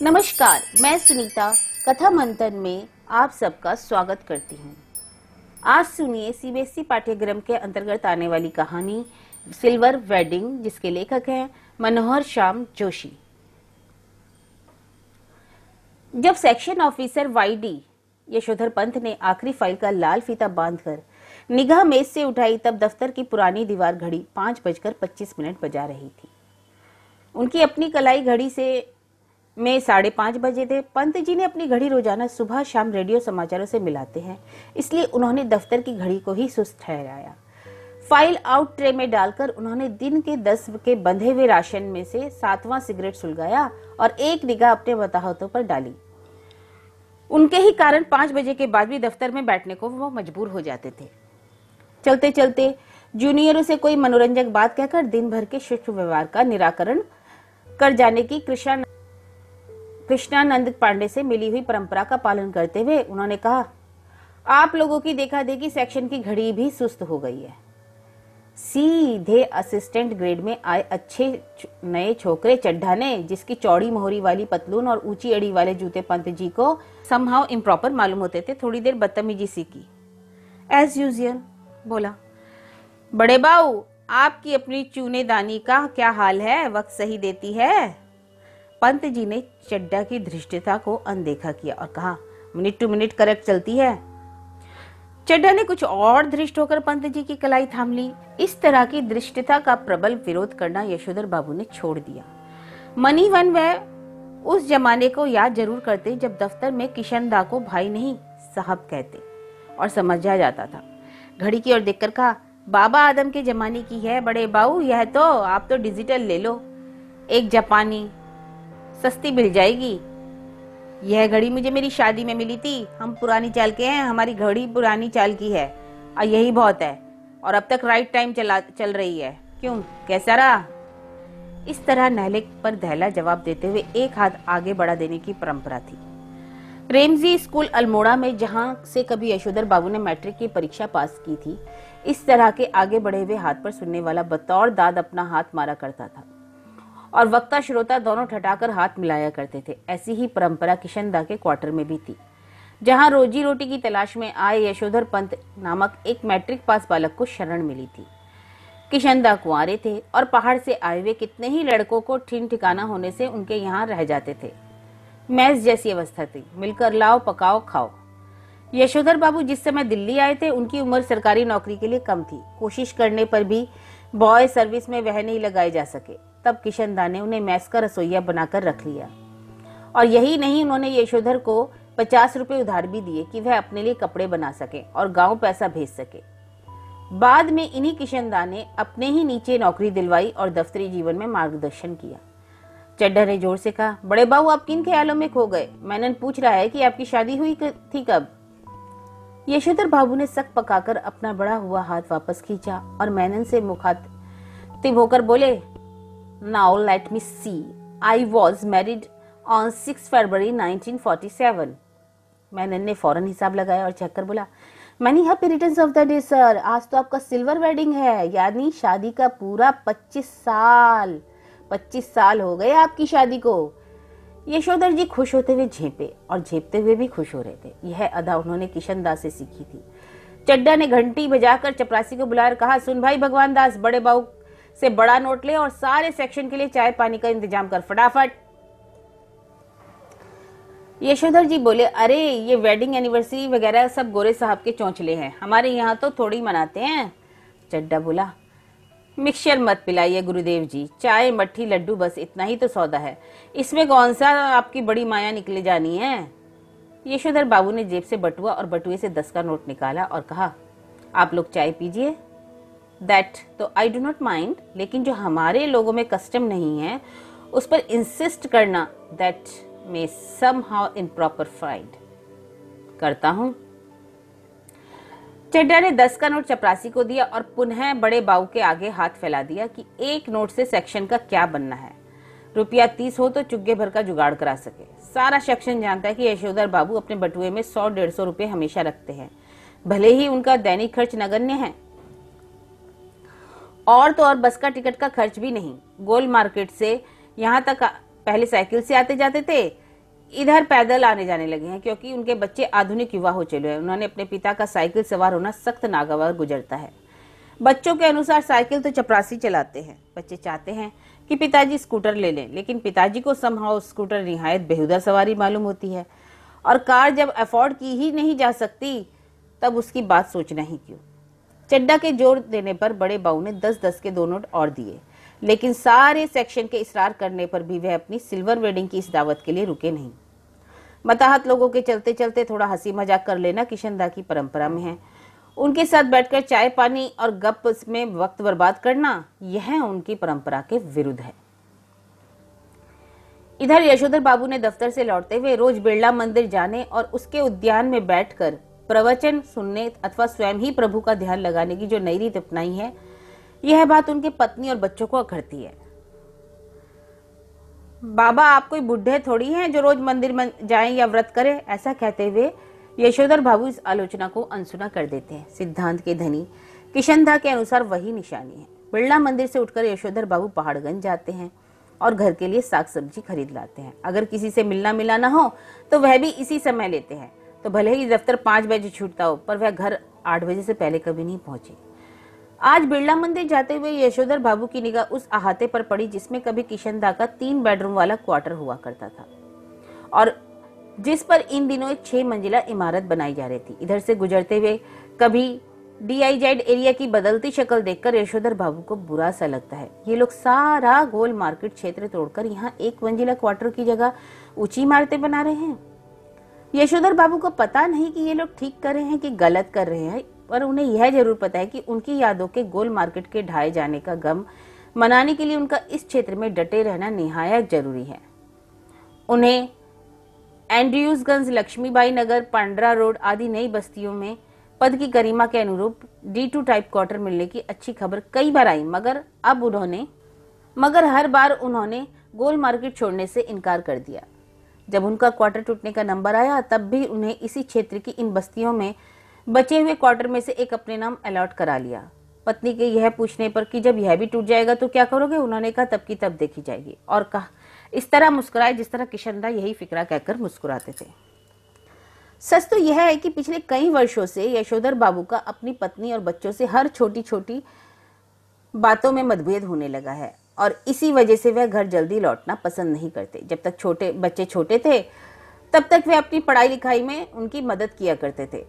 नमस्कार, मैं सुनीता कथा मंथन में आप सबका स्वागत करती हूँ। आज सुनिए सीबीएसई पाठ्यक्रम के अंतर्गत आने वाली कहानी सिल्वर वेडिंग, जिसके लेखक हैं मनोहर श्याम जोशी। जब सेक्शन ऑफिसर वाईडी यशोधर पंत ने आखिरी फाइल का लाल फीता बांधकर निगाह मेज से उठाई, तब दफ्तर की पुरानी दीवार घड़ी 5:25 बजा रही थी। उनकी अपनी कलाई घड़ी से में 5:30 बजे थे। पंत जी ने अपनी घड़ी रोजाना सुबह शाम रेडियो समाचारों से मिलाते हैं, इसलिए उन्होंने दफ्तर की घड़ी को ही सुस्त ठहराया। फाइल आउट ट्रे में डालकर उन्होंने दिन के 10 के बंधे हुए राशन में से 7वां सिगरेट सुलगाया और एक निगाह अपने वताहतों पर डाली। उनके ही कारण 5 बजे के बाद भी दफ्तर में बैठने को वो मजबूर हो जाते थे। चलते चलते जूनियरों से कोई मनोरंजक बात कहकर दिन भर के शिष्ट व्यवहार का निराकरण कर जाने की कृष्णानंद पांडे से मिली हुई परंपरा का पालन करते हुए उन्होंने कहा, आप लोगों की देखा देखी सेक्शन की घड़ी भी सुस्त हो गई है। सीधे असिस्टेंट ग्रेड में आए अच्छे नए छोकरे चड्ढा ने, जिसकी चौड़ी मोहरी वाली पतलून और ऊंची अड़ी वाले जूते पंत जी को समहाउ इम्प्रॉपर मालूम होते थे, थोड़ी देर बदतमीजी सी की। एज यूजुअल बोला, बड़े बाऊ, आपकी अपनी चूनेदानी का क्या हाल है? वक्त सही देती है? पंत जी ने चड्ढा की धृष्टता को अनदेखा किया और कहा, मिनट टू मिनट करेक्ट चलती है। चड्ढा ने कुछ और धृष्ट होकर पंत जी की कलाई थाम ली। इस तरह की धृष्टता का प्रबल विरोध करना यशोधर बाबू ने छोड़ दिया। मनी वन वह उस जमाने को याद जरूर करते जब दफ्तर में किशनदा को भाई नहीं साहब कहते और समझा जाता था। घड़ी की ओर देखकर कहा, बाबा आदम के जमाने की है बड़े बाऊ, यह तो आप तो डिजिटल ले लो, एक जापानी सस्ती मिल जाएगी। यह घड़ी मुझे मेरी शादी में मिली थी। हम पुरानी चाल के हैं, हमारी घड़ी पुरानी चाल की है और यही बहुत है, और अब तक राइट टाइम चल रही है। क्यों, कैसा रहा? इस तरह नहले पर दहला जवाब देते हुए एक हाथ आगे बढ़ा देने की परंपरा थी। प्रेमजी स्कूल अल्मोड़ा में, जहां से कभी यशोधर बाबू ने मैट्रिक की परीक्षा पास की थी, इस तरह के आगे बढ़े हुए हाथ पर सुनने वाला बतौर दाद अपना हाथ मारा करता था और वक्ता श्रोता दोनों ठठाकर हाथ मिलाया करते थे। ऐसी ही परंपरा किशनदा के क्वार्टर में भी थी, जहां रोजी रोटी की तलाश में आए यशोधर पंत नामक एक मैट्रिक पास बालक को शरण मिली थी। किशनदा कुंवारे थे और पहाड़ से आए हुए कितने ही लड़कों को ठिन ठिकाना होने से उनके यहाँ रह जाते थे। मैस जैसी अवस्था थी, मिलकर लाओ पकाओ खाओ। यशोधर बाबू जिस समय दिल्ली आए थे, उनकी उम्र सरकारी नौकरी के लिए कम थी। कोशिश करने पर भी बॉय सर्विस में वह नहीं लगाए जा सके। तब किशनदा ने उन्हें मैस का रसोइया बनाकर रख लिया, और यही नहीं, उन्होंने यशोधर को 50 रुपए उधार भी दिए कि वह अपने लिए कपड़े बना सके और गांव पैसा भेज सके। बाद में इन्हीं किशनदा ने अपने ही नीचे नौकरी दिलवाई और दफ्तरी जीवन में मार्गदर्शन किया। चड्ढा ने जोर से कहा, बड़े बाबू, आप किन ख्यालों में खो गए? मैनन पूछ रहा है कि आपकी शादी हुई थी कब? यशोधर बाबू ने सक पकाकर अपना बड़ा हुआ हाथ वापस खींचा और मैनन से मुखातिब होकर बोले, now let me see, I was married on 6 February 1947। Menon ने फौरन हिसाब लगाया और चेक कर बोला, many happy returns of the day sir. आज तो आपका सिल्वर वेडिंग है, यानी शादी का पूरा 25 साल हो गए आपकी शादी को। यशोधर जी खुश होते हुए झेपे और झेपते हुए भी खुश हो रहे थे। यह अदा उन्होंने किशनदा से सीखी थी। चड्ढा ने घंटी बजाकर चपरासी को बुलाकर कहा, सुन भाई भगवान दास, बड़े बाबू से बड़ा नोट ले और सारे सेक्शन के लिए चाय पानी का इंतजाम कर फटाफट। यशोधर जी बोले, अरे ये वेडिंग एनिवर्सरी वगैरह सब गोरे साहब के चौंचले हैं, हमारे यहाँ तो थोड़ी मनाते हैं। चड्ढा बोला, मिक्सचर मत पिलाइए गुरुदेव जी, चाय मट्ठी लड्डू बस इतना ही तो सौदा है, इसमें कौन सा आपकी बड़ी माया निकले जानी है। यशोधर बाबू ने जेब से बटुआ और बटुए से 10 का नोट निकाला और कहा, आप लोग चाय पीजिए। दैट तो आई डू नॉट माइंड, लेकिन जो हमारे लोगों में कस्टम नहीं है उस पर इंसिस्ट करना, that may somehow improper find करता हूं। चड्ढा ने 10 का नोट चपरासी को दिया और पुनः बड़े बाबू के आगे हाथ फैला दिया कि एक नोट से सेक्शन का क्या बनना है। ₹30 हो तो चुग्गे भर का जुगाड़ करा सके। सारा सेक्शन जानता है कि यशोधर बाबू अपने बटुए में 100-150 रुपए हमेशा रखते हैं, भले ही उनका दैनिक खर्च नगण्य है। और तो और बस का टिकट का खर्च भी नहीं। गोल मार्केट से यहाँ तक पहले साइकिल से आते जाते थे, इधर पैदल आने जाने लगे हैं क्योंकि उनके बच्चे आधुनिक युवा हो चले हैं। उन्होंने अपने पिता का साइकिल सवार होना सख्त नागवार गुजरता है। बच्चों के अनुसार साइकिल तो चपरासी चलाते हैं। बच्चे चाहते हैं कि पिताजी स्कूटर ले लें, लेकिन पिताजी को समहाउ स्कूटर निहायत बेहुदा सवारी मालूम होती है, और कार जब अफोर्ड की ही नहीं जा सकती तब उसकी बात सोचना ही क्यों। चड्डा के जोर देने पर बड़े बाऊ ने 10-10 के 2 नोट और दिए, लेकिन सारे सेक्शन के इसरार करने पर भी वह अपनी सिल्वर वेडिंग की इस दावत के लिए रुके नहीं। मताहत लोगों के चलते चलते थोड़ा हंसी मजाक कर लेना किशनदा की परंपरा में है। उनके साथ बैठकर चाय पानी और गप में वक्त बर्बाद करना, यह उनकी परंपरा के विरुद्ध है। इधर यशोधर बाबू ने दफ्तर से लौटते हुए रोज बिरला मंदिर जाने और उसके उद्यान में बैठकर प्रवचन सुनने अथवा स्वयं ही प्रभु का ध्यान लगाने की जो नई रीत अपनाई है, यह बात उनके पत्नी और बच्चों को अखरती है। बाबा आप कोई बुढ़े थोड़ी हैं जो रोज मंदिर में जाएं या व्रत करें, ऐसा कहते हुए यशोधर बाबू इस आलोचना को अनसुना कर देते हैं। सिद्धांत के धनी किशनदा के अनुसार वही निशानी है। बिरला मंदिर से उठकर यशोधर बाबू पहाड़गंज जाते हैं और घर के लिए साग सब्जी खरीद लाते हैं। अगर किसी से मिलना मिलाना हो तो वह भी इसी समय लेते हैं। तो भले ही दफ्तर 5 बजे छूटता हो, पर वह घर 8 बजे से पहले कभी नहीं पहुंचे। आज बिरला मंदिर जाते हुए यशोधर बाबू की निगाह उस अहाते पर पड़ी जिसमें कभी किशनदा का 3 बेडरूम वाला क्वार्टर हुआ करता था और जिस पर इन दिनों एक 6 मंजिला इमारत बनाई जा रही थी। इधर से गुजरते हुए कभी DIZ एरिया की बदलती शक्ल देखकर यशोधर बाबू को बुरा सा लगता है। ये लोग सारा गोल मार्केट क्षेत्र तोड़कर यहाँ 1 मंजिला क्वार्टर की जगह ऊंची इमारतें बना रहे हैं। यशोधर बाबू को पता नहीं कि ये लोग ठीक कर रहे हैं कि गलत कर रहे हैं, पर उन्हें यह जरूर पता है कि उनकी यादों के गोल मार्केट के ढाए जाने का गम मनाने के लिए उनका इस क्षेत्र में डटे रहना निहायत जरूरी है। उन्हें एंड्रयूजगंज, लक्ष्मीबाई नगर, पांड्रा रोड आदि नई बस्तियों में पद की गरिमा के अनुरूप D2 टाइप क्वार्टर मिलने की अच्छी खबर कई बार आई, मगर हर बार उन्होंने गोल मार्केट छोड़ने से इनकार कर दिया। जब उनका क्वार्टर टूटने का नंबर आया तब भी उन्हें इसी क्षेत्र की इन बस्तियों में बचे हुए क्वार्टर में से एक अपने नाम अलॉट करा लिया। पत्नी के यह पूछने पर कि जब यह भी टूट जाएगा तो क्या करोगे, उन्होंने कहा तब की तब देखी जाएगी, और कहा इस तरह मुस्कुराए जिस तरह किशनदा यही फिक्रा कहकर मुस्कुराते थे। सच तो यह है कि पिछले कई वर्षों से यशोधर बाबू का अपनी पत्नी और बच्चों से हर छोटी छोटी बातों में मतभेद होने लगा है और इसी वजह से वह घर जल्दी लौटना पसंद नहीं करते। जब तक बच्चे छोटे थे तब तक वे अपनी पढ़ाई लिखाई में उनकी मदद किया करते थे।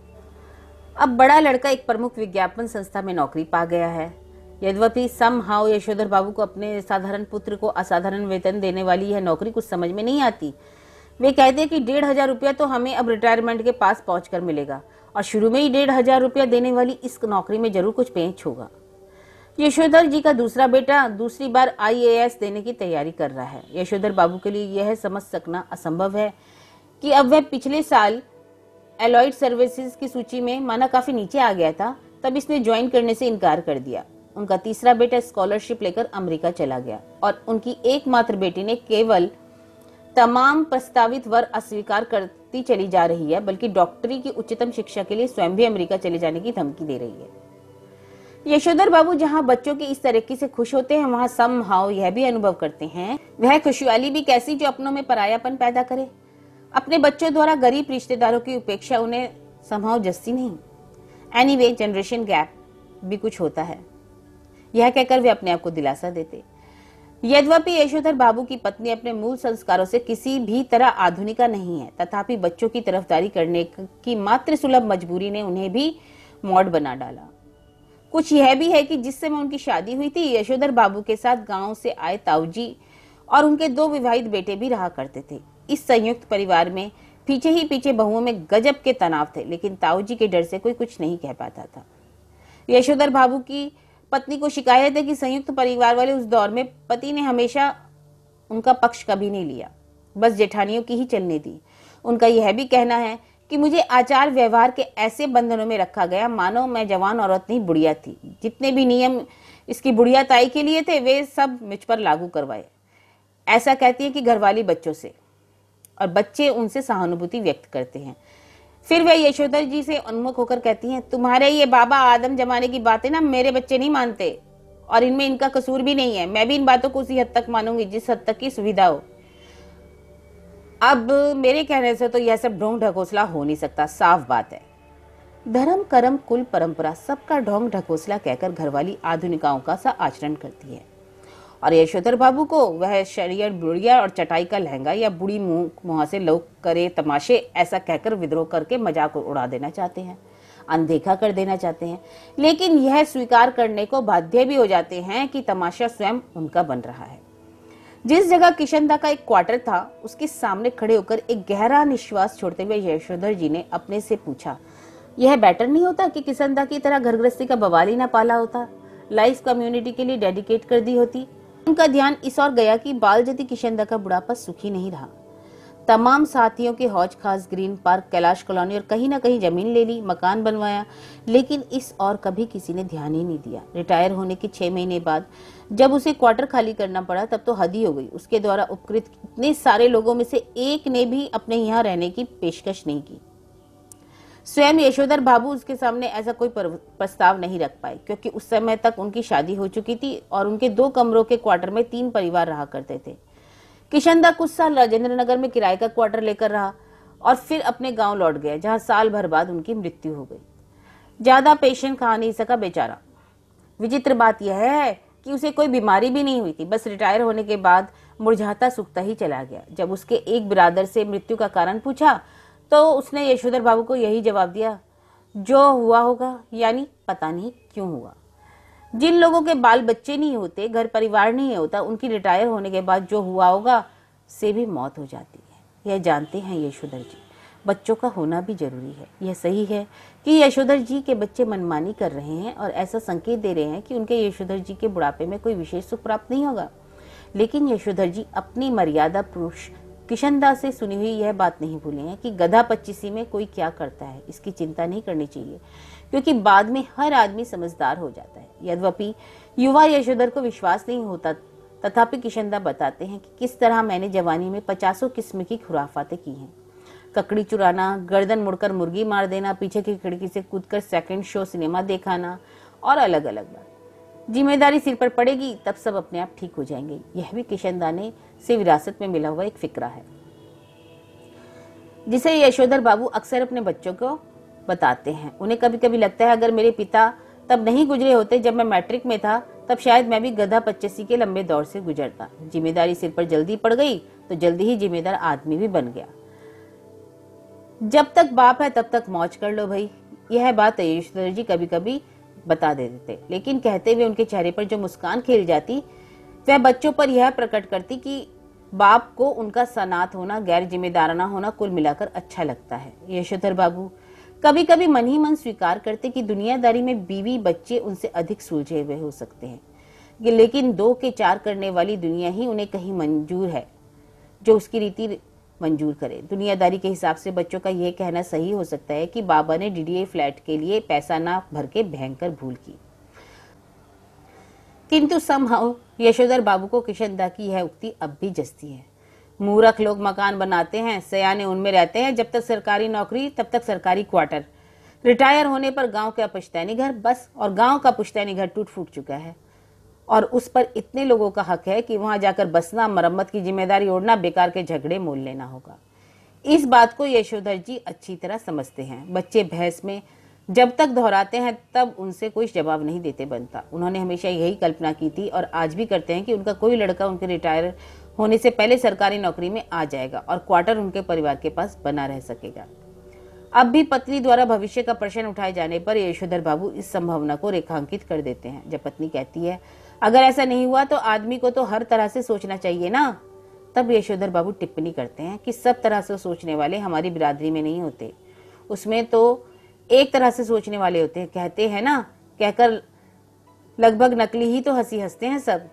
अब बड़ा लड़का एक प्रमुख विज्ञापन संस्था में नौकरी पा गया है। यद्यपि समहाउ यशोधर बाबू को अपने साधारण पुत्र को असाधारण वेतन देने वाली यह नौकरी कुछ समझ में नहीं आती। वे कहते हैं कि 1,500 रुपया तो हमें अब रिटायरमेंट के पास पहुंचकर मिलेगा और शुरू में ही 1,500 रुपया देने वाली इस नौकरी में जरूर कुछ पेंच होगा। यशोधर जी का दूसरा बेटा दूसरी बार IAS देने की तैयारी कर रहा है। यशोधर बाबू के लिए यह समझ सकना असंभव है कि अब वह पिछले साल एलॉयड सर्विसेज की सूची में माना काफी नीचे आ गया था, तब इसने ज्वाइन करने से इनकार कर दिया। उनका तीसरा बेटा स्कॉलरशिप लेकर अमेरिका चला गया और उनकी एकमात्र बेटी ने केवल तमाम प्रस्तावित वर अस्वीकार करती चली जा रही है, बल्कि डॉक्टरी की उच्चतम शिक्षा के लिए स्वयं भी अमेरिका चले जाने की धमकी दे रही है। यशोधर बाबू जहां बच्चों की इस तरक्की से खुश होते हैं, वहां समहाउ यह भी अनुभव करते हैं वह खुशहाली भी कैसी जो अपनों में परायापन पैदा करे। अपने बच्चों द्वारा गरीब रिश्तेदारों की उपेक्षा उन्हें समहाउ जस्ती नहीं। एनीवे, जनरेशन गैप भी कुछ होता है, यह कहकर वे अपने आप को दिलासा देते। यद्यपि यशोधर बाबू की पत्नी अपने मूल संस्कारों से किसी भी तरह आधुनिका नहीं है, तथापि बच्चों की तरफदारी करने की मात्र सुलभ मजबूरी ने उन्हें भी मॉड बना डाला। कुछ यह भी है कि जिस समय उनकी शादी हुई थी, यशोधर बाबू के साथ गांव से आए ताऊजी और उनके 2 विवाहित बेटे भी रहा करते थे। इस संयुक्त परिवार में पीछे ही पीछे बहुओं में गजब के तनाव थे, लेकिन ताऊजी के डर से कोई कुछ नहीं कह पाता था। यशोधर बाबू की पत्नी को शिकायत है कि संयुक्त परिवार वाले उस दौर में पति ने हमेशा उनका पक्ष कभी नहीं लिया, बस जेठानियों की ही चलने दी। उनका यह भी कहना है कि मुझे आचार व्यवहार के ऐसे बंधनों में रखा गया मानो मैं जवान औरत नहीं बुढ़िया थी। जितने भी नियम इसकी बुढ़िया ताई के लिए थे वे सब मुझ पर लागू करवाए। ऐसा कहती है कि घरवाली बच्चों से, और बच्चे उनसे सहानुभूति व्यक्त करते हैं। फिर वे यशोधर जी से उन्मुख होकर कहती हैं, तुम्हारे ये बाबा आदम जमाने की बातें ना मेरे बच्चे नहीं मानते और इनमें इनका कसूर भी नहीं है। मैं भी इन बातों को उसी हद तक मानूंगी जिस हद तक की सुविधा हो। अब मेरे कहने से तो यह सब ढोंग ढकोसला हो नहीं सकता, साफ बात है। धर्म कर्म कुल परंपरा सबका ढोंग ढकोसला कहकर घरवाली आधुनिकाओं का सा आचरण करती है, और यशोधर बाबू को वह शरीर बुढ़िया और चटाई का लहंगा या बुढ़ी मुंह से लोग करे तमाशे ऐसा कहकर विद्रोह करके मजाक उड़ा देना चाहते हैं, अनदेखा कर देना चाहते हैं, लेकिन यह स्वीकार करने को बाध्य भी हो जाते हैं कि तमाशा स्वयं उनका बन रहा है। जिस जगह किशनदा का एक क्वार्टर था, उसके सामने खड़े होकर एक गहरा निश्वास छोड़ते हुए यशोधर जी ने अपने से पूछा, यह बेटर नहीं होता कि किशनदा की तरह घर गृहस्थी का बवाल ही ना पाला होता, लाइफ कम्युनिटी के लिए डेडिकेट कर दी होती। उनका ध्यान इस ओर गया कि बालजती किशनदा का बुढ़ापा सुखी नहीं रहा। तमाम साथियों के हौज खास, ग्रीन पार्क, कैलाश कॉलोनी और कहीं ना कहीं जमीन ले ली, मकान बनवाया, लेकिन इस और कभी किसी ने ध्यान ही नहीं दिया। रिटायर होने के 6 महीने बाद जब उसे क्वार्टर खाली करना पड़ा तब तो हद ही हो गई। उसके द्वारा उपकृत इतने सारे लोगों में से एक ने भी अपने यहाँ रहने की पेशकश नहीं की। स्वयं यशोधर बाबू उसके सामने ऐसा कोई प्रस्ताव नहीं रख पाए, क्योंकि उस समय तक उनकी शादी हो चुकी थी और उनके 2 कमरों के क्वार्टर में 3 परिवार रहा करते थे। किशनदा कुछ साल राजेंद्र नगर में किराए का क्वार्टर लेकर रहा और फिर अपने गांव लौट गया, जहां साल भर बाद उनकी मृत्यु हो गई। ज्यादा पेशेंट खा नहीं सका बेचारा। विचित्र बात यह है कि उसे कोई बीमारी भी नहीं हुई थी, बस रिटायर होने के बाद मुरझाता सूखता ही चला गया। जब उसके एक बिरादर से मृत्यु का कारण पूछा तो उसने यशोधर बाबू को यही जवाब दिया, जो हुआ होगा, यानी पता नहीं क्यों हुआ। जिन लोगों के बाल बच्चे नहीं होते, घर परिवार नहीं होता, उनकी रिटायर होने के बाद जो हुआ होगा से भी मौत हो जाती है। यह जानते हैं यशोधर जी। बच्चों का होना भी जरूरी है। यह सही है कि यशोधर जी के बच्चे मनमानी कर रहे हैं और ऐसा संकेत दे रहे हैं कि उनके यशोधर जी के बुढ़ापे में कोई विशेष सुख प्राप्त नहीं होगा, लेकिन यशोधर जी अपनी मर्यादा पुरुष किशनदा से सुनी हुई यह बात नहीं भूले हैं कि गधा 25 में कोई क्या करता है, इसकी चिंता नहीं करनी चाहिए, क्योंकि बाद में हर आदमी समझदार हो जाता है। यद्यपि युवा यशोधर को विश्वास नहीं होता, तथापि किशनदा बताते हैं कि किस तरह मैंने जवानी में 50 किस्म की खुराफातें की हैं। ककड़ी चुराना, गर्दन मुड़कर मुर्गी मार देना, पीछे की खिड़की से कूदकर सेकंड शो सिनेमा दिखाना और अलग अलग बात। जिम्मेदारी सिर पर पड़ेगी तब सब अपने आप ठीक हो जाएंगे। यह भी किशनदा ने से विरासत में मिला हुआ एक फिक्रा है, जिसे यशोधर बाबू अक्सर अपने बच्चों को बताते हैं। उन्हें कभी कभी लगता है अगर मेरे पिता तब नहीं गुजरे होते जब मैं मैट्रिक में था, तब शायद मैं भी गधा 25 के लंबे दौर से गुजरता। जिम्मेदारी सिर पर जल्दी पड़ गई तो जल्दी ही जिम्मेदार आदमी भी बन गया। जब तक बाप है तब तक मौज कर लो भाई। यह बात यशोधर जी कभी कभी बता देते, लेकिन कहते हुए उनके चेहरे पर जो मुस्कान खेल जाती वह बच्चों पर यह प्रकट करती कि बाप को उनका सनात होना, गैर जिम्मेदाराना होना कुल मिलाकर अच्छा लगता है। यशोधर बाबू कभी कभी मन ही मन स्वीकार करते कि दुनियादारी में बीवी बच्चे उनसे अधिक सुलझे हुए हो सकते हैं, लेकिन 2 के 4 करने वाली दुनिया ही उन्हें कहीं मंजूर है जो उसकी रीति मंजूर करे। दुनियादारी के हिसाब से बच्चों का यह कहना सही हो सकता है कि बाबा ने डीडीए फ्लैट के लिए पैसा ना भर के भयंकर भूल की, किंतु समहाउ यशोधर बाबू को किशनदा की यह उक्ति अब भी जचती है। मूर्ख लोग मकान बनाते हैं, सयाने उनमें रहते हैं, जब तक सरकारी नौकरी तब तक सरकारी क्वार्टर, रिटायर होने पर गांव का पुश्तैनी घर बस, और गांव का पुश्तैनी घर टूट फूट चुका है और उस पर इतने लोगों का हक है कि वहां जाकर बसना, मरम्मत की जिम्मेदारी ओढ़ना, बेकार के झगड़े मोल लेना होगा। इस बात को यशोधर जी अच्छी तरह समझते हैं। बच्चे बहस में जब तक दोहराते हैं तब उनसे कोई जवाब नहीं देते बनता। उन्होंने हमेशा यही कल्पना की थी और आज भी करते हैं कि उनका कोई लड़का उनके रिटायर होने से पहले सरकारी नौकरी में आ जाएगा और क्वार्टर उनके परिवार के पास बना रह सकेगा। अब भी पत्नी द्वारा भविष्य का प्रश्न उठाए जाने पर यशोधर बाबू इस संभावना को रेखांकित कर देते हैं। जब पत्नी कहती है अगर ऐसा नहीं हुआ तो आदमी को तो हर तरह से सोचना चाहिए ना, तब यशोधर बाबू टिप्पणी करते हैं कि सब तरह से सोचने वाले हमारी बिरादरी में नहीं होते, उसमें तो एक तरह से सोचने वाले होते हैं। कहते हैं ना, कहकर लगभग नकली ही तो हंसी हंसते हैं सब।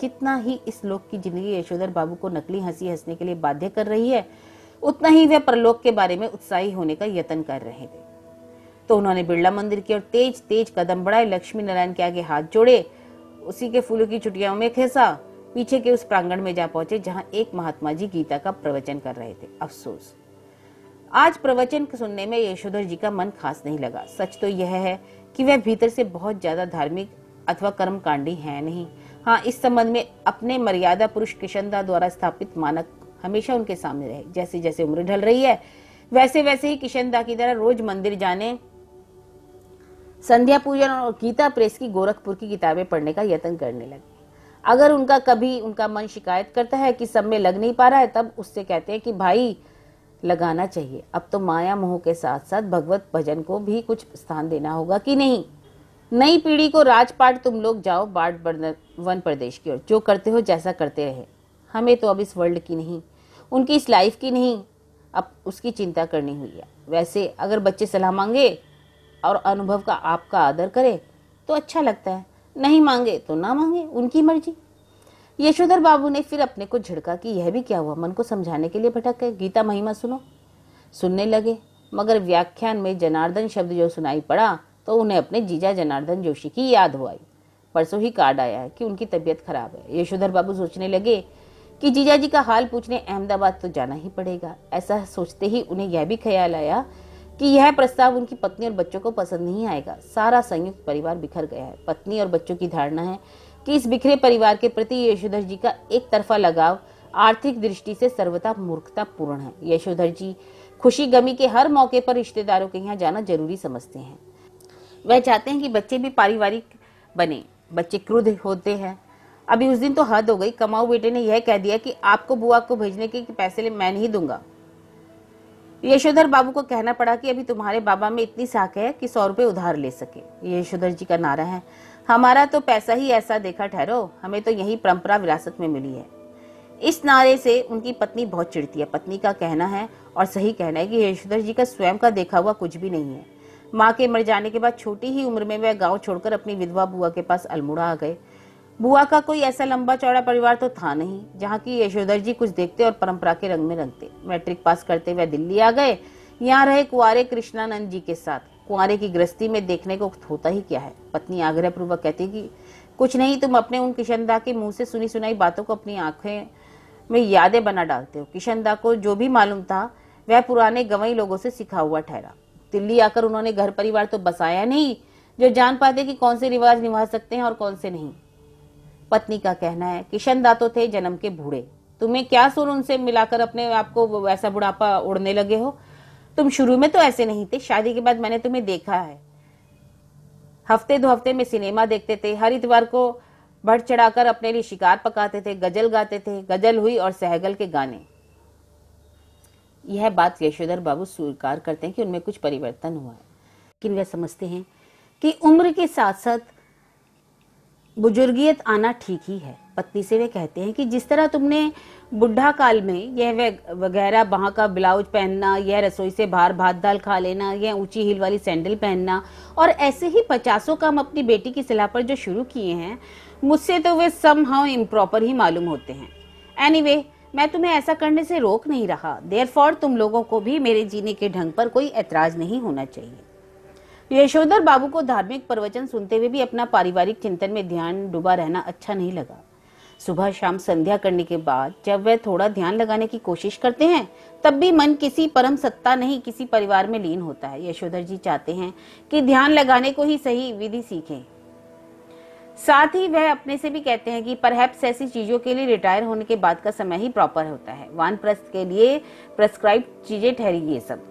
कितना ही इस लोक की जिंदगी यशोधर बाबू को नकली हंसी हंसने के लिए बाध्य कर रही है, उतना ही वे परलोक के बारे में उत्साही होने का यत्न कर रहे थे। तो उन्होंने बिरला मंदिर की ओर तेज तेज कदम बढ़ाए, लक्ष्मी नारायण के आगे हाथ जोड़े, उसी के फूलों की छुट्टियों में खेसा, पीछे के उस प्रांगण में जा पहुंचे जहां एक महात्मा जी गीता का प्रवचन कर रहे थे। अफसोस आज प्रवचन सुनने में यशोधर जी का मन खास नहीं लगा। सच तो यह है कि वह भीतर से बहुत ज्यादा धार्मिक अथवा कर्मकांडी है नहीं। हाँ, इस संबंध में अपने मर्यादा पुरुष किशनदा द्वारा स्थापित मानक हमेशा उनके सामने रहे। जैसे जैसे उम्र ढल रही है वैसे वैसे ही किशनदा की तरह रोज मंदिर जाने, संध्या पूजन और गीता प्रेस की गोरखपुर की किताबें पढ़ने का यत्न करने लगे। अगर उनका कभी उनका मन शिकायत करता है कि सब में लग नहीं पा रहा है, तब उससे कहते हैं कि भाई लगाना चाहिए। अब तो माया मोह के साथ साथ भगवत भजन को भी कुछ स्थान देना होगा कि नहीं। नई पीढ़ी को राजपाट तुम लोग जाओ बाट वन प्रदेश की ओर, जो करते हो जैसा करते रहे। हमें तो अब इस वर्ल्ड की नहीं, उनकी इस लाइफ की नहीं, अब उसकी चिंता करनी हुई है। वैसे अगर बच्चे सलाह मांगे और अनुभव का आपका आदर करे तो अच्छा लगता है, नहीं मांगे तो ना मांगे, उनकी मर्जी। यशोधर बाबू ने फिर अपने को झिड़का कि यह भी क्या हुआ, मन को समझाने के लिए भटक गए। गीता महिमा सुनो। सुनने लगे, मगर व्याख्यान में जनार्दन शब्द जो सुनाई पड़ा तो उन्हें अपने जीजा जनार्दन जोशी की याद हो आई। परसों ही कार्ड आया है कि उनकी तबीयत खराब है। यशोधर बाबू सोचने लगे कि जीजा जी का हाल पूछने अहमदाबाद तो जाना ही पड़ेगा। ऐसा सोचते ही उन्हें यह भी ख्याल आया कि यह प्रस्ताव उनकी पत्नी और बच्चों को पसंद नहीं आएगा। सारा संयुक्त परिवार बिखर गया है। पत्नी और बच्चों की धारणा है कि इस बिखरे परिवार के प्रति यशोधर जी का एक तरफा लगाव आर्थिक दृष्टि से सर्वथा मूर्खतापूर्ण है। यशोधर जी खुशी गमी के हर मौके पर रिश्तेदारों के यहाँ जाना जरूरी समझते हैं। वह चाहते हैं कि बच्चे भी पारिवारिक बने। बच्चे क्रुद्ध होते हैं। अभी उस दिन तो हद हो गई, कमाऊ बेटे ने यह कह दिया कि आपको बुआ को भेजने के पैसे मैं नहीं दूंगा। यशोधर बाबू को कहना पड़ा कि अभी तुम्हारे बाबा में इतनी साख है कि 100 रुपए उधार ले सके। यशोधर जी का नारा है, हमारा तो पैसा ही ऐसा देखा ठहरो, हमें तो यही परंपरा विरासत में मिली है। इस नारे से उनकी पत्नी बहुत चिढ़ती है। पत्नी का कहना है और सही कहना है कि यशोधर जी का स्वयं का देखा हुआ कुछ भी नहीं है। माँ के मर जाने के बाद छोटी ही उम्र में वह गांव छोड़कर अपनी विधवा बुआ के पास अल्मोड़ा आ गए। बुआ का कोई ऐसा लंबा चौड़ा परिवार तो था नहीं जहाँ की यशोधर जी कुछ देखते और परंपरा के रंग में रंगते। मैट्रिक पास करते हुए दिल्ली आ गए। यहाँ रहे कुंवारे कृष्णानंद जी के साथ। कुंवारे की गृहस्थी में देखने को होता ही क्या है। पत्नी आग्रह पूर्वक कहती कि कुछ नहीं, तुम अपने उन किशनदा के मुंह से सुनी सुनाई बातों को अपनी आंखें में यादें बना डालते हो। किशनदा को जो भी मालूम था वह पुराने गंवई लोगों से सिखा हुआ ठहरा। दिल्ली आकर उन्होंने घर परिवार तो बसाया नहीं जो जान पाते कि कौन से रिवाज निभा सकते हैं और कौन से नहीं। पत्नी का कहना है, किशनदा तो थे जन्म के बूढ़े, तुम्हें क्या सुर उनसे मिलाकर अपने आप को वैसा बुढ़ापा उड़ने लगे हो। तुम शुरू में तो ऐसे नहीं थे, शादी के बाद मैंने तुम्हें देखा है। हफ्ते 2 हफ्ते में सिनेमा देखते थे, हर इतवार को बढ़ चढ़ाकर अपने लिए शिकार पकाते थे, गजल गाते थे। गजल हुई और सहगल के गाने। यह बात यशोधर बाबू स्वीकार करते हैं कि उनमें कुछ परिवर्तन हुआ है, लेकिन वे समझते हैं कि उम्र के साथ साथ बुजुर्गियत आना ठीक ही है। पत्नी से वे कहते हैं कि जिस तरह तुमने बुढ़ा काल में यह वगैरह वहां का ब्लाउज पहनना, यह रसोई से बाहर भात दाल खा लेना, यह ऊंची हील वाली सैंडल पहनना और ऐसे ही 50 काम अपनी बेटी की सलाह पर जो शुरू किए हैं, मुझसे तो वे समहाउ इम्प्रॉपर ही मालूम होते हैं। एनीवे, मैं तुम्हें ऐसा करने से रोक नहीं रहा। देयरफॉर तुम लोगों को भी मेरे जीने के ढंग पर कोई ऐतराज नहीं होना चाहिए। यशोधर बाबू को धार्मिक प्रवचन सुनते हुए भी अपना पारिवारिक चिंतन में ध्यान डूबा रहना अच्छा नहीं लगा। सुबह शाम संध्या करने के बाद जब वे थोड़ा ध्यान लगाने की कोशिश करते हैं, तब भी मन किसी परम सत्ता नहीं किसी परिवार में लीन होता है। यशोधर जी चाहते हैं कि ध्यान लगाने को ही सही विधि सीखें। साथ ही वह अपने से भी कहते हैं कि परहैप्स ऐसी चीजों के लिए रिटायर होने के बाद का समय ही प्रॉपर होता है। वानप्रस्थ के लिए प्रेस्क्राइब्ड चीजें ठहरी ये सब।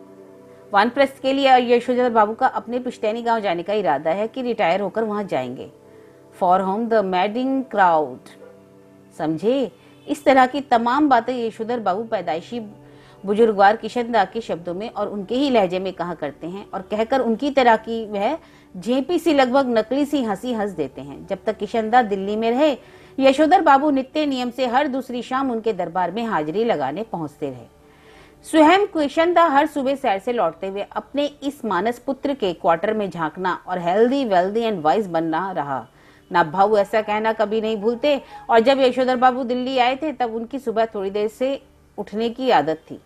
वानप्रस्थ के लिए यशोधर बाबू का अपने पुश्तैनी गांव जाने का इरादा है कि रिटायर होकर वहां जाएंगे। For home the madding crowd, समझे। इस तरह की तमाम बातें यशोधर बाबू पैदाइशी बुजुर्गवार किशनदा के शब्दों में और उनके ही लहजे में कहा करते हैं और कहकर उनकी तरह की वह झेपी सी लगभग नकली सी हंसी हंस देते हैं। जब तक किशनदा दिल्ली में रहे, यशोधर बाबू नित्य नियम से हर दूसरी शाम उनके दरबार में हाजिरी लगाने पहुंचते रहे। स्वयं किशनदा हर सुबह सैर से लौटते हुए अपने इस मानस पुत्र के क्वार्टर में झांकना और हेल्दी वेल्दी एंड वाइज बनना रहा। नाभ भाऊ ऐसा कहना कभी नहीं भूलते और जब यशोधर बाबू दिल्ली आए थे तब उनकी सुबह थोड़ी देर से उठने की आदत थी।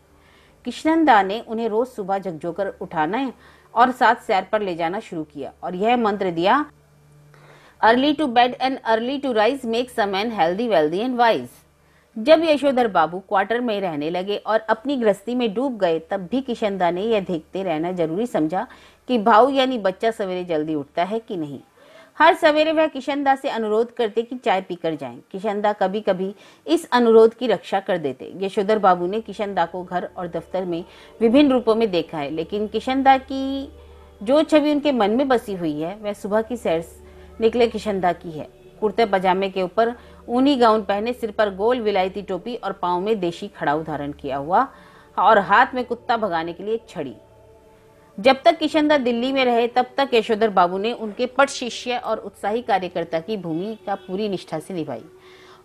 किशनदा ने उन्हें रोज सुबह झकझोकर उठाना और साथ सैर पर ले जाना शुरू किया और यह मंत्र दिया, early to bed and early to rise makes a man healthy wealthy and wise. जब यशोधर बाबू क्वार्टर में रहने लगे और अपनी गृहस्थी में डूब गए, तब भी किशनदा ने यह देखते रहना जरूरी समझा कि भाऊ यानी बच्चा सवेरे जल्दी उठता है कि नहीं। हर सवेरे वह किशनदा से अनुरोध करते कि चाय पीकर जाएं। किशनदा कभी कभी इस अनुरोध की रक्षा कर देते। यशोधर बाबू ने किशनदा को घर और दफ्तर में विभिन्न रूपों में देखा है, लेकिन किशनदा की जो छवि उनके मन में बसी हुई है वह सुबह की सैर निकले किशनदा की है। कुर्ते पजामे के ऊपर ऊनी गाउन पहने, सिर पर गोल विलायती टोपी और पांव में देशी खड़ाऊ धारण किया हुआ और हाथ में कुत्ता भगाने के लिए एक छड़ी। जब तक किशनदा दिल्ली में रहे तब तक यशोधर बाबू ने उनके पट शिष्य और उत्साही कार्यकर्ता की भूमिका पूरी निष्ठा से निभाई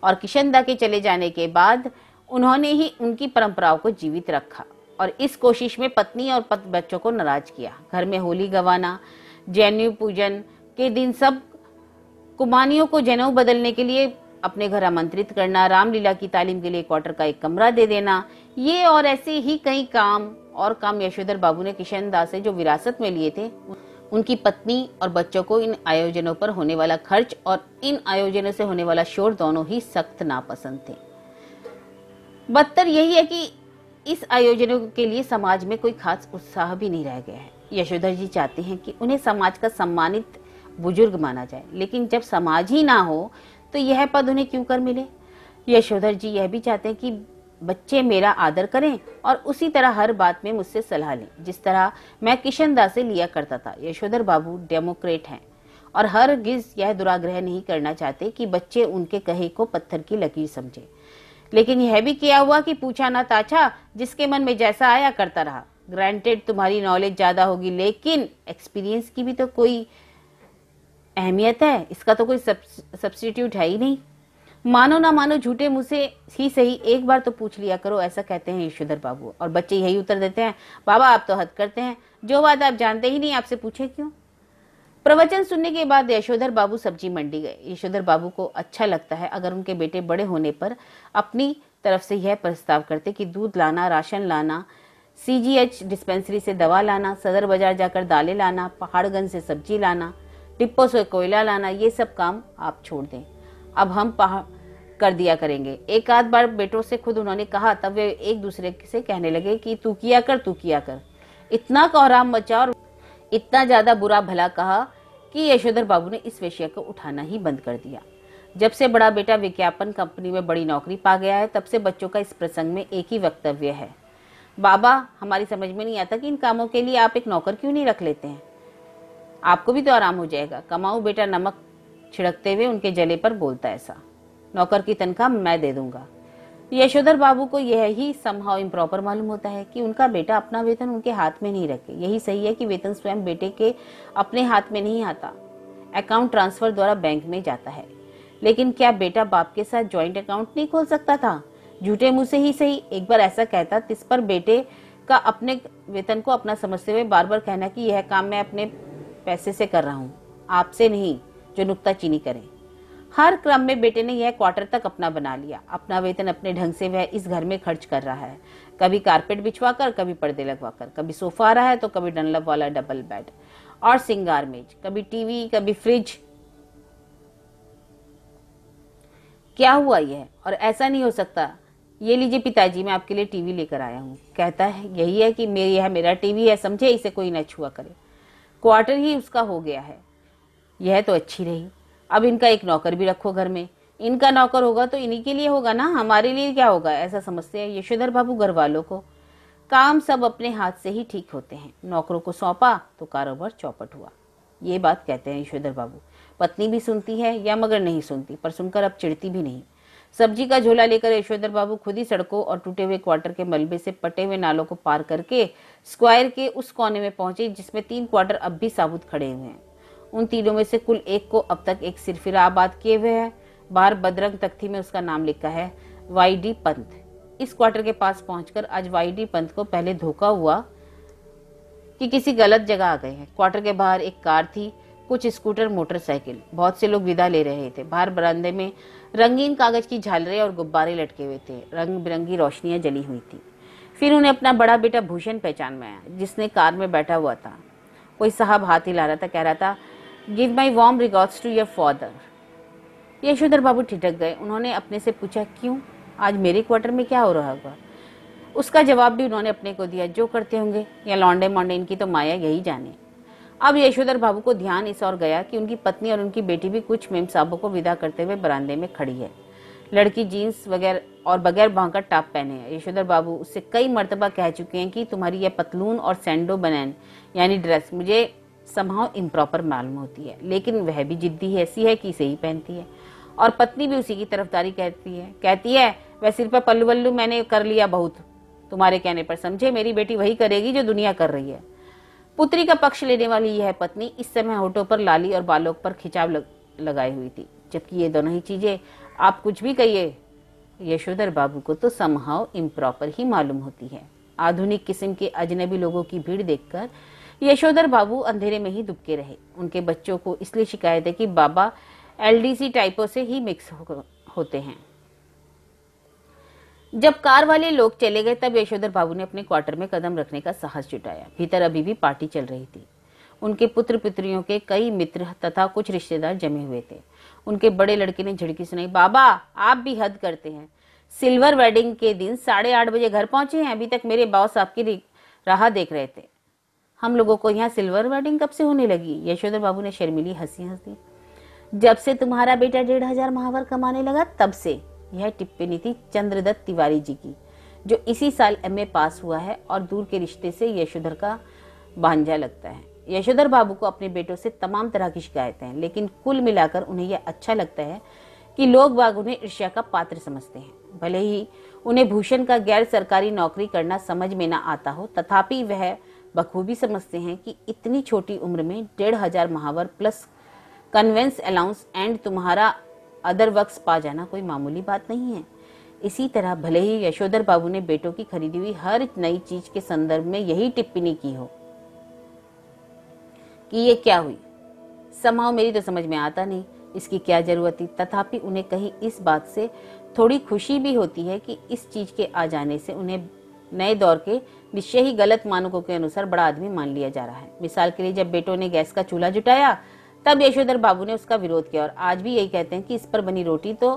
और किशनदा के चले जाने के बाद उन्होंने ही उनकी परंपराओं को जीवित रखा और इस कोशिश में पत्नी और बच्चों को नाराज किया। घर में होली गवाना, जनेऊ पूजन के दिन सब कुमानियों को जनेऊ बदलने के लिए अपने घर आमंत्रित करना, रामलीला की तालीम के लिए क्वार्टर का एक कमरा दे देना, ये और ऐसे ही कई काम यशोधर बाबू ने किशनदा से जो विरासत में लिए थे, उनकी पत्नी और बच्चों को इन आयोजनों पर होने वाला खर्च और इन आयोजनों से होने वाला शोर दोनों ही सख्त नापसंद थे। बदतर यही है कि इस आयोजनों के लिए समाज में कोई खास उत्साह भी नहीं रह गया है। यशोधर जी चाहते हैं कि उन्हें समाज का सम्मानित बुजुर्ग माना जाए, लेकिन जब समाज ही ना हो तो यह पद उन्हें क्यों कर मिले। यशोधर जी यह भी चाहते हैं कि बच्चे मेरा आदर करें और उसी तरह हर बात में मुझसे सलाह लें जिस तरह मैं किशनदा से लिया करता था। यशोधर बाबू डेमोक्रेट हैं और हरगिज यह दुराग्रह नहीं करना चाहते कि बच्चे उनके कहे को पत्थर की लकीर समझे, लेकिन यह भी किया हुआ कि पूछा ना ताछा, जिसके मन में जैसा आया करता रहा। ग्रांटेड तुम्हारी नॉलेज ज्यादा होगी, लेकिन एक्सपीरियंस की भी तो कोई अहमियत है, इसका तो कोई सब्स्टिट्यूट है ही नहीं। मानो ना मानो झूठे मुंह से ही सही एक बार तो पूछ लिया करो, ऐसा कहते हैं यशोधर बाबू। और बच्चे यही उत्तर देते हैं, बाबा आप तो हद करते हैं, जो बात आप जानते ही नहीं आपसे पूछे क्यों। प्रवचन सुनने के बाद यशोधर बाबू सब्जी मंडी गए। यशोधर बाबू को अच्छा लगता है अगर उनके बेटे बड़े होने पर अपनी तरफ से यह प्रस्ताव करते कि दूध लाना, राशन लाना, CGH डिस्पेंसरी से दवा लाना, सदर बाजार जाकर दालें लाना, पहाड़गंज से सब्जी लाना, डिप्पो से कोयला लाना, ये सब काम आप छोड़ दें, अब हम कर दिया करेंगे। एक आध बार बेटों से खुद उन्होंने कहा, तब वे एक दूसरे से कहने लगे कि तू किया कर। इतना कोहराम मचा और इतना ज्यादा बुरा भला कहा कि यशोधर बाबू ने इस विषय को उठाना ही बंद कर दिया। जब से बड़ा बेटा विज्ञापन कंपनी में बड़ी नौकरी पा गया है, तब से बच्चों का इस प्रसंग में एक ही वक्तव्य है, बाबा हमारी समझ में नहीं आता कि इन कामों के लिए आप एक नौकर क्यों नहीं रख लेते हैं, आपको भी तो आराम हो जाएगा। कमाऊ बेटा नमक छिड़कते हुए उनके जले पर बोलता ऐसा, नौकर की तनख्वाह मैं दे दूंगा। यशोधर बाबू को यह ही समहाउ इम्प्रॉपर मालूम होता है कि उनका बेटा अपना वेतन उनके हाथ में नहीं रखे। यही सही है कि वेतन स्वयं बेटे के अपने हाथ में नहीं आता, अकाउंट ट्रांसफर द्वारा बैंक में जाता है। लेकिन क्या बेटा बाप के साथ ज्वाइंट अकाउंट नहीं खोल सकता था? झूठे मुंह से ही सही एक बार ऐसा कहता, तिस पर बेटे का अपने वेतन को अपना समझते हुए बार बार कहना कि यह काम मैं अपने पैसे से कर रहा हूँ, आपसे नहीं जो नुक्ताचीनी करे। हर क्रम में बेटे ने यह क्वार्टर तक अपना बना लिया। अपना वेतन अपने ढंग से वह इस घर में खर्च कर रहा है, कभी कारपेट बिछवाकर, कभी पर्दे लगवाकर, कभी सोफा आ रहा है तो कभी डनलप वाला डबल बेड और सिंगार मेज, कभी टीवी, कभी फ्रिज। क्या हुआ यह? और ऐसा नहीं हो सकता, ये लीजिए पिताजी मैं आपके लिए टीवी लेकर आया हूँ। कहता है यही है कि यह मेरा टीवी है, समझे, इसे कोई न छुआ करे। क्वार्टर ही उसका हो गया है। यह तो अच्छी रही, अब इनका एक नौकर भी रखो घर में। इनका नौकर होगा तो इन्हीं के लिए होगा ना, हमारे लिए क्या होगा, ऐसा समझते हैं यशोधर बाबू घर वालों को। काम सब अपने हाथ से ही ठीक होते हैं, नौकरों को सौंपा तो कारोबार चौपट हुआ, ये बात कहते हैं यशोधर बाबू। पत्नी भी सुनती है या मगर नहीं सुनती, पर सुनकर अब चिढ़ती भी नहीं। सब्जी का झोला लेकर यशोधर बाबू खुद ही सड़कों और टूटे हुए क्वार्टर के मलबे से पटे हुए नालों को पार करके स्क्वायर के उस कोने में पहुंचे जिसमें 3 क्वार्टर अब भी साबुत खड़े हुए हैं। उन तीनों में से कुल एक को अब तक एक सिरफिरा आबाद किए हुए है। बाहर बदरंग तख्ती में उसका नाम लिखा है YD पंत। इस क्वार्टर के पास पहुंचकर आज YD पंत को पहले धोखा हुआ कि किसी गलत जगह आ गए हैं। क्वार्टर के बाहर एक कार थी, कुछ स्कूटर, मोटरसाइकिल, बहुत से लोग विदा ले रहे थे। बाहर बरामदे में रंगीन कागज की झालरें और गुब्बारे लटके हुए थे, रंग बिरंगी रोशनियां जली हुई थी। फिर उन्हें अपना बड़ा बेटा भूषण पहचान में आया, जिसने कार में बैठा हुआ था। कोई साहब हाथ हिला रहा था, कह रहा था give my warm regards to your father. Yashodhar babu ठिठक गए। उन्होंने अपने से पूछा, क्यों, आज मेरे क्वार्टर में क्या हो रहा होगा? उसका जवाब भी उन्होंने अपने को दिया, जो करते होंगे या लौंडे मोंडे, इनकी तो माया यही जाने। अब यशोधर बाबू को ध्यान इस और गया कि उनकी पत्नी और उनकी बेटी भी कुछ मेम साहबों को विदा करते हुए बरामदे में खड़ी है। लड़की जीन्स वगैरह और बगैर बांह का टॉप पहने है। यशोधर बाबू उससे कई मर्तबा कह चुके हैं कि तुम्हारी यह पतलून और सैंडो बनैन यानी ड्रेस मुझे समहाउ इम्प्रॉपर मालूम होती है, लेकिन वह भी जिद्दी ऐसी है कि इसे ही पहनती है। और पत्नी भी उसी की तरफदारी कहती है वह सिर पर पल्लू वल्लू मैंने कर लिया बहुत, तुम्हारे कहने पर समझे, मेरी बेटी वही करेगी जो दुनिया कर रही है। पुत्री का पक्ष लेने वाली यह पत्नी इस समय होठों पर लाली और बालों पर खिंचाव लगाई हुई थी, जबकि ये दोनों ही चीजें आप कुछ भी कहिए यशोधर बाबू को तो समहाउ इम्प्रॉपर ही मालूम होती है। आधुनिक किस्म के अजनबी लोगों की भीड़ देखकर यशोधर बाबू अंधेरे में ही दुबके रहे। उनके बच्चों को इसलिए शिकायत है कि बाबा एलडीसी टाइपों से ही मिक्स होते हैं। जब कार वाले लोग चले गए तब यशोधर बाबू ने अपने क्वार्टर में कदम रखने का साहस जुटाया। भीतर अभी भी पार्टी चल रही थी। उनके पुत्र पुत्रियों के कई मित्र तथा कुछ रिश्तेदार जमे हुए थे। उनके बड़े लड़के ने झिड़की सुनाई, बाबा आप भी हद करते हैं, सिल्वर वेडिंग के दिन 8:30 बजे घर पहुंचे हैं, अभी तक मेरे बॉस आपकी राह देख रहे थे। हम लोगों को यहाँ सिल्वर वेडिंग कब से होने लगी? यशोधर बाबू ने शर्मीली हंसी हंस दी। जब से तुम्हारा बेटा 1,500 महावर कमाने लगा तब से। यह टिप्पणी थी चंद्रदत्त तिवारी जी की, जो इसी साल एमए पास हुआ है और दूर के रिश्ते से यशोधर का भांजा लगता है। यशोधर बाबू को अपने बेटों से तमाम तरह की शिकायतें हैं, लेकिन कुल मिलाकर उन्हें यह अच्छा लगता है कि लोग बाग उन्हें ईर्ष्या का पात्र समझते हैं। भले ही उन्हें भूषण का गैर सरकारी नौकरी करना समझ में न आता हो, तथापि वह बखूबी समझते हैं कि इतनी छोटी उम्र में 1,500 महावर प्लस कन्वेंस अलाउंस एंड तुम्हारा अदर वर्क्स पा जाना कोई मामूली बात नहीं है। इसी तरह भले ही यशोधर बाबू ने बेटों की खरीदी हुई हर नई चीज के संदर्भ में यही टिप्पणी की हो कि ये क्या हुई, समाओ मेरी तो समझ में आता नहीं, इसकी क्या जरूरत थी, तथापि उन्हें कहीं इस बात से थोड़ी खुशी भी होती है कि इस चीज के आ जाने से उन्हें नए दौर के निश्चय ही गलत मानकों के अनुसार बड़ा आदमी मान लिया जा रहा है। मिसाल के लिए जब बेटों ने गैस का चूल्हा जुटाया तब यशोधर बाबू ने उसका विरोध किया और आज भी यही कहते हैं कि इस पर बनी रोटी तो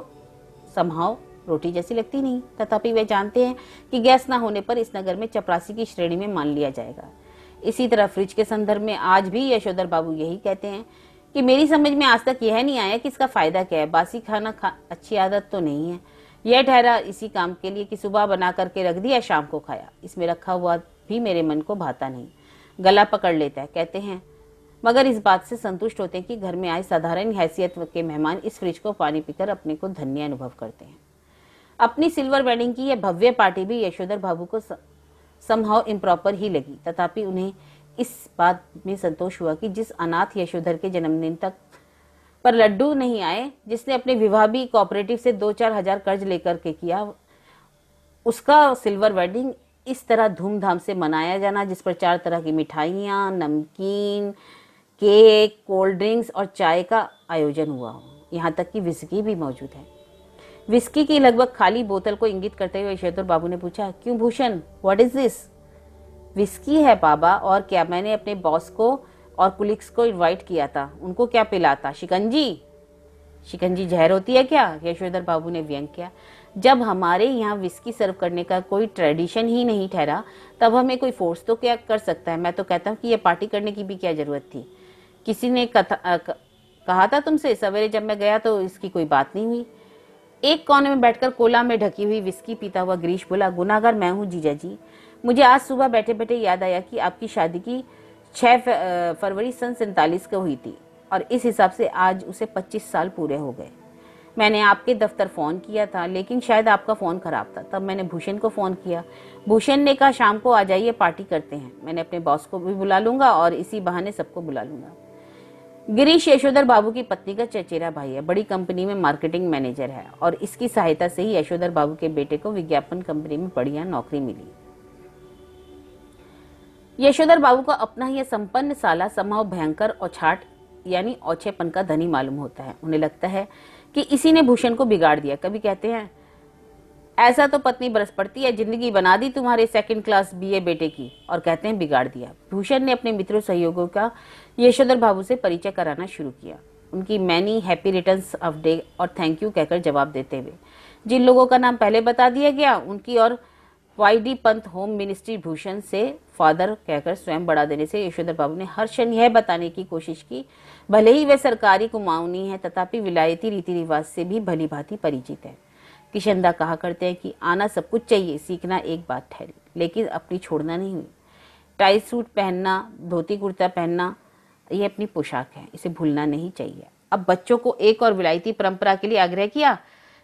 समहाउ रोटी जैसी लगती नहीं, तथापि वे जानते हैं कि गैस न होने पर इस नगर में चपरासी की श्रेणी में मान लिया जाएगा। इसी तरह फ्रिज के संदर्भ में आज भी यशोधर बाबू यही कहते हैं कि मेरी समझ में आज तक यह नहीं आया कि इसका फायदा क्या है, बासी खाना अच्छी आदत तो नहीं है, यह ठहरा इसी काम के लिए कि सुबह बना करके रख दिया शाम को खाया, इसमें रखा हुआ भी मेरे मन को भाता नहीं, गला पकड़ लेता है। कहते हैं मगर इस बात से संतुष्ट होते हैं कि घर में आए साधारण हैसियत के मेहमान इस फ्रिज को पानी पीकर अपने को धन्य अनुभव करते हैं। अपनी सिल्वर वेडिंग की यह भव्य पार्टी भी यशोधर बाबू को समहाउ इम्प्रॉपर ही लगी, तथापि उन्हें इस बात में संतोष हुआ कि जिस अनाथ यशोधर के जन्मदिन तक पर लड्डू नहीं आए, जिसने अपने विवाह भी कोऑपरेटिव से 2-4 हजार कर्ज लेकर के किया, उसका सिल्वर वेडिंग इस तरह धूमधाम से मनाया जाना, जिस पर 4 तरह की मिठाइयाँ, नमकीन, केक, कोल्ड ड्रिंक्स और चाय का आयोजन हुआ हो, यहाँ तक कि विस्की भी मौजूद है। विस्की की लगभग खाली बोतल को इंगित करते हुए यशोधर बाबू ने पूछा, क्यों Bhushan, what is this? Whisky है बाबा, और क्या? मैंने अपने बॉस को और कुलिक्स को इनवाइट किया था, उनको क्या पिलाता? शिकंजी? शिकंजी जहर होती है क्या? यशोधर बाबू ने व्यंग किया। जब हमारे यहाँ विस्की सर्व करने का कोई ट्रेडिशन ही नहीं ठहरा तब हमें कोई फोर्स तो क्या कर सकता है? मैं तो कहता हूँ कि ये पार्टी करने की भी क्या जरूरत थी? किसी ने कहा था तुमसे? सवेरे जब मैं गया तो इसकी कोई बात नहीं हुई। एक कोने में बैठकर कोला में ढकी हुई विस्की पीता हुआ गिरीश बोला, गुनाहगार मैं हूँ जीजा जी, मुझे आज सुबह बैठे बैठे याद आया कि आपकी शादी की 6 फरवरी सन 47 को हुई थी और इस हिसाब से आज उसे 25 साल पूरे हो गए। मैंने आपके दफ्तर फोन किया था, लेकिन शायद आपका फोन खराब था, तब मैंने भूषण को फोन किया। भूषण ने कहा शाम को आ जाइए, पार्टी करते हैं। मैंने अपने बॉस को भी बुला लूंगा और इसी बहाने सबको बुला लूंगा। गिरीश यशोधर बाबू की पत्नी का चचेरा भाई है, बड़ी कंपनी में मार्केटिंग मैनेजर है और इसकी सहायता से ही यशोधर बाबू के बेटे को विज्ञापन कंपनी में बढ़िया नौकरी मिली। यशोधर बाबू का अपना ही संपन्न साला समहाउ भयंकर औछाट यानी औछेपन का धनी मालूम होता है। उन्हें लगता है कि इसी ने भूषण को बिगाड़ दिया। कभी कहते हैं ऐसा तो पत्नी बरस पड़ती है, जिंदगी बना दी तुम्हारे 2nd क्लास बीए बेटे की, और कहते हैं बिगाड़ दिया। भूषण ने अपने मित्रों सहयोगों का यशोधर बाबू से परिचय कराना शुरू किया, उनकी many happy returns of day और थैंक यू कहकर जवाब देते हुए। जिन लोगों का नाम पहले बता दिया गया उनकी और YD Pant home ministry Bhushan से फादर कहकर स्वयं बढ़ा देने से यशोधर बाबू ने हर क्षण यह बताने की कोशिश की, भले ही वह सरकारी कुमाऊनी है तथापि विलायती रीति रिवाज से भी भली भांति परिचित है। किशनदा कहा करते हैं कि आना सब कुछ चाहिए, सीखना एक बात ठहरी, लेकिन अपनी छोड़ना नहीं हुई। टाई सूट पहनना, धोती कुर्ता पहनना ये अपनी पोशाक है, इसे भूलना नहीं चाहिए। अब बच्चों को एक और विलायती परंपरा के लिए आग्रह किया।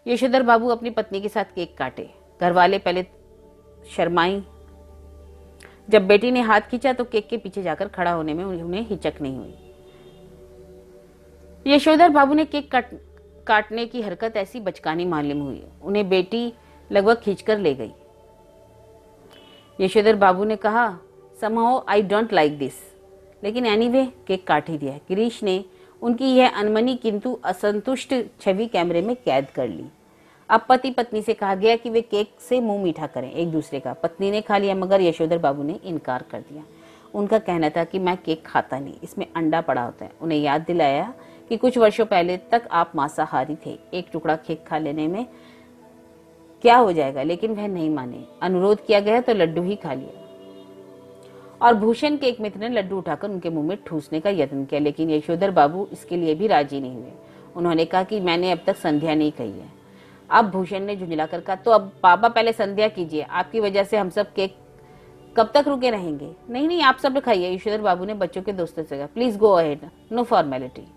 यशोधर बाबू अपनी पत्नी के साथ केक काटे। घरवाले पहले शर्माई। जब बेटी ने हाथ खींचा तो केक के पीछे जाकर खड़ा होने में उन्हें हिचक नहीं हुई। यशोधर बाबू ने केक काटने की हरकत ऐसी बचकानी मालूम हुई। उन्हें बेटी लगभग खींचकर ले गई। यशोधर बाबू ने कहा, somehow I don't like this, लेकिन एनीवे केक काट ही दिया। गिरीश ने उनकी यह अनमनी किंतु असंतुष्ट छवि कैमरे में कैद कर ली। अब पति पत्नी से कहा गया कि वे केक से मुंह मीठा करें एक दूसरे का। पत्नी ने खा लिया मगर यशोधर बाबू ने इनकार कर दिया। उनका कहना था कि मैं केक खाता नहीं, इसमें अंडा पड़ा होता है। उन्हें याद दिलाया कि कुछ वर्षों पहले तक आप मांसाहारी थे, एक टुकड़ा केक खा लेने में क्या हो जाएगा, लेकिन वह नहीं माने। अनुरोध किया गया तो लड्डू ही खा लिया और भूषण के एक मित्र ने लड्डू उठाकर उनके मुंह में ठूसने का यत्न किया, लेकिन यशोधर बाबू इसके लिए भी राजी नहीं हुए। उन्होंने कहा कि मैंने अब तक संध्या नहीं कही है। अब भूषण ने झुंझलाकर कहा, तो अब बाबा पहले संध्या कीजिए, आपकी वजह से हम सब केक कब तक रुके रहेंगे। नहीं नहीं, आप सब खाइए। यशोधर बाबू ने बच्चों के दोस्तों से कहा, please go ahead, no formality.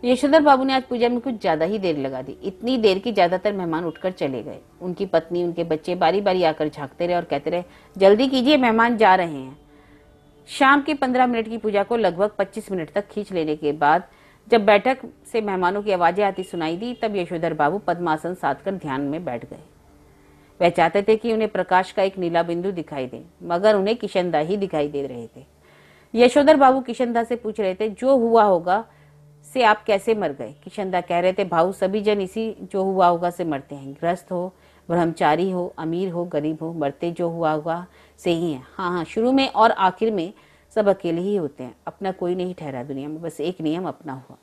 Yashodhar babu ने आज पूजा में कुछ ज्यादा ही देर लगा दी। इतनी देर की ज्यादातर मेहमान उठकर चले गए। उनकी पत्नी, उनके बच्चे बारी बारी आकर झांकते रहे और कहते रहे, जल्दी कीजिए, मेहमान जा रहे हैं। शाम के 15 मिनट की पूजा को लगभग 25 मिनट तक खींच लेने के बाद जब बैठक से मेहमानों की आवाजें आती सुनाई दी, तब यशोधर बाबू पद्मासन साधकर ध्यान में बैठ गए। वह चाहते थे कि उन्हें प्रकाश का एक नीला बिंदु दिखाई दे, मगर उन्हें किशनदा ही दिखाई दे रहे थे। यशोधर बाबू किशनदा से पूछ रहे थे, जो हुआ होगा से आप कैसे मर गए। किशनदा कह रहे थे, भाऊ सभी जन इसी जो हुआ होगा से मरते हैं। गृहस्थ हो, ब्रह्मचारी हो, अमीर हो, गरीब हो, मरते जो हुआ होगा से ही है। हाँ, शुरू में और आखिर में सब अकेले ही होते हैं। अपना कोई नहीं ठहरा दुनिया में, बस एक नियम अपना हुआ।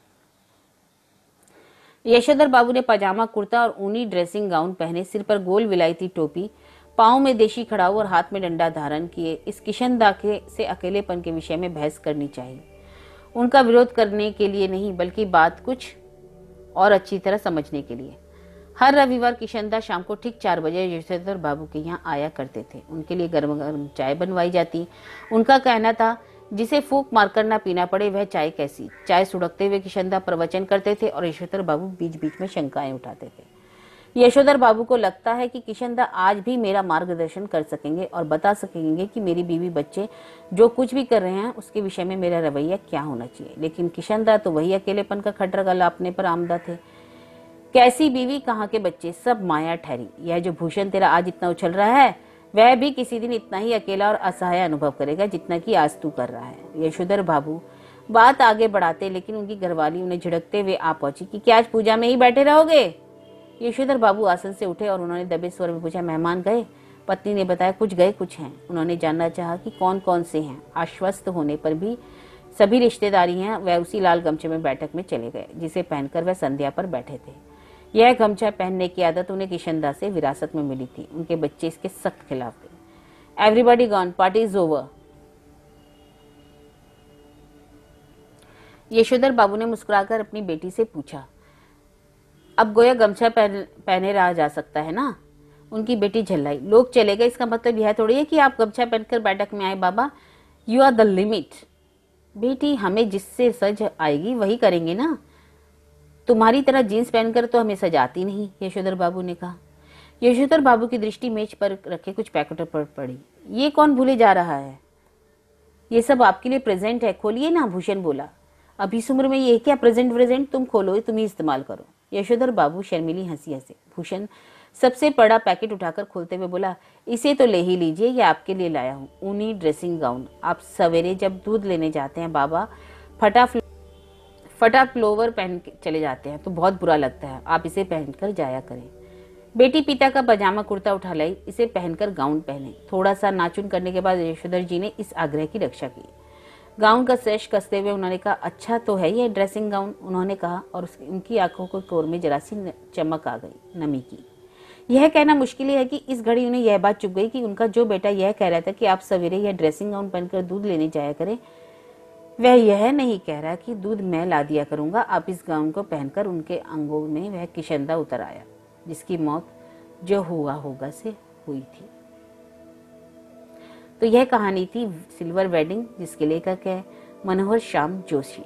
यशोधर बाबू ने पजामा कुर्ता और ऊनी ड्रेसिंग गाउन पहने, सिर पर गोल विलायती टोपी, पाँव में देशी खड़ाऊ और हाथ में डंडा धारण किए इस किशनदा के से अकेलेपन के विषय में बहस करनी चाहिए। उनका विरोध करने के लिए नहीं, बल्कि बात कुछ और अच्छी तरह समझने के लिए। हर रविवार किशनदा शाम को ठीक 4 बजे यशोधर बाबू के यहाँ आया करते थे। उनके लिए गर्म गर्म चाय बनवाई जाती। उनका कहना था, जिसे फूंक मारकर ना पीना पड़े वह चाय कैसी। चाय सुड़कते हुए किशनदा प्रवचन करते थे और यशोधर बाबू बीच बीच में शंकाएं उठाते थे। यशोधर बाबू को लगता है कि किशनदा आज भी मेरा मार्गदर्शन कर सकेंगे और बता सकेंगे कि मेरी बीवी बच्चे जो कुछ भी कर रहे हैं उसके विषय में मेरा रवैया क्या होना चाहिए। लेकिन किशनदा तो वही अकेलेपन का खटरा गलापने पर आमदा थे। कैसी बीवी, कहाँ के बच्चे, सब माया ठहरी। यह जो भूषण तेरा आज इतना उछल रहा है वह भी किसी दिन इतना ही अकेला और असहाय अनुभव करेगा जितना कि आज तू कर रहा है। यशोधर बाबू बात आगे बढ़ाते, लेकिन उनकी घरवाली उन्हें झिड़कते हुए आ पहुंची कि क्या आज पूजा में ही बैठे रहोगे। यशोधर बाबू आसन से उठे और उन्होंने दबे स्वर में पूछा, मेहमान गए। पत्नी ने बताया, कुछ गए कुछ हैं। उन्होंने जानना चाहा कि कौन कौन से हैं। आश्वस्त होने पर भी सभी रिश्तेदारी हैं, वह उसी लाल गमछे में बैठक में चले गए जिसे पहनकर वह संध्या पर बैठे थे। यह गमछा पहनने की आदत उन्हें किशनदा से विरासत में मिली थी। उनके बच्चे इसके सख्त खिलाफ थे। Everybody gone, party is over. Yashodhar babu ने मुस्कुराकर अपनी बेटी से पूछा, अब गोया गमछा पहने रहा जा सकता है ना। उनकी बेटी झल्लाई, लोग चले गए इसका मतलब यह थोड़ी है कि आप गमछा पहनकर बैठक में आए। बाबा, यू आर द लिमिट। बेटी, हमें जिससे सज आएगी वही करेंगे ना, तुम्हारी तरह जीन्स पहनकर तो हमें सजाती नहीं, यशोधर बाबू ने कहा। यशोधर बाबू की दृष्टि मेज पर रखे कुछ पैकेटों पर पड़ी। ये कौन भूले जा रहा है, ये सब आपके लिए प्रेजेंट है, खोलिए ना। भूषण बोला, अभी इस उम्र में ये क्या प्रेजेंट, तुम खोलो, तुम ही इस्तेमाल करो। यशोधर बाबू शर्मीली हंसी हंसे। भूषण सबसे बड़ा पैकेट उठाकर खोलते हुए बोला, इसे तो ले ही लीजिए, ये आपके लिए लाया हूँ, ऊनी ड्रेसिंग गाउन। आप सवेरे जब दूध लेने जाते हैं बाबा, फटा फ्लोवर पहन के चले जाते हैं तो बहुत बुरा लगता है, आप इसे पहनकर जाया करें। बेटी पिता का पजामा कुर्ता उठा लाई, इसे पहनकर गाउन पहने। थोड़ा सा नाचुन करने के बाद यशोधर जी ने इस आग्रह की रक्षा की। गाउन का सेश कसते हुए उन्होंने कहा, अच्छा तो है ये ड्रेसिंग गाउन, उन्होंने कहा, और उनकी आंखों को कोर में जरा सी चमक आ गई, नमी की। यह कहना मुश्किल है कि इस घड़ी उन्हें यह बात चुभ गई कि उनका जो बेटा यह कह रहा था कि आप सवेरे यह ड्रेसिंग गाउन पहनकर दूध लेने जाया करें, वह यह नहीं कह रहा कि दूध मैं ला दिया करूंगा। आप इस गाउन को पहनकर उनके अंगों में वह किशंदा उतर आया जिसकी मौत जो हुआ होगा से हुई थी। तो यह कहानी थी सिल्वर वेडिंग, जिसके लेखक है मनोहर श्याम जोशी।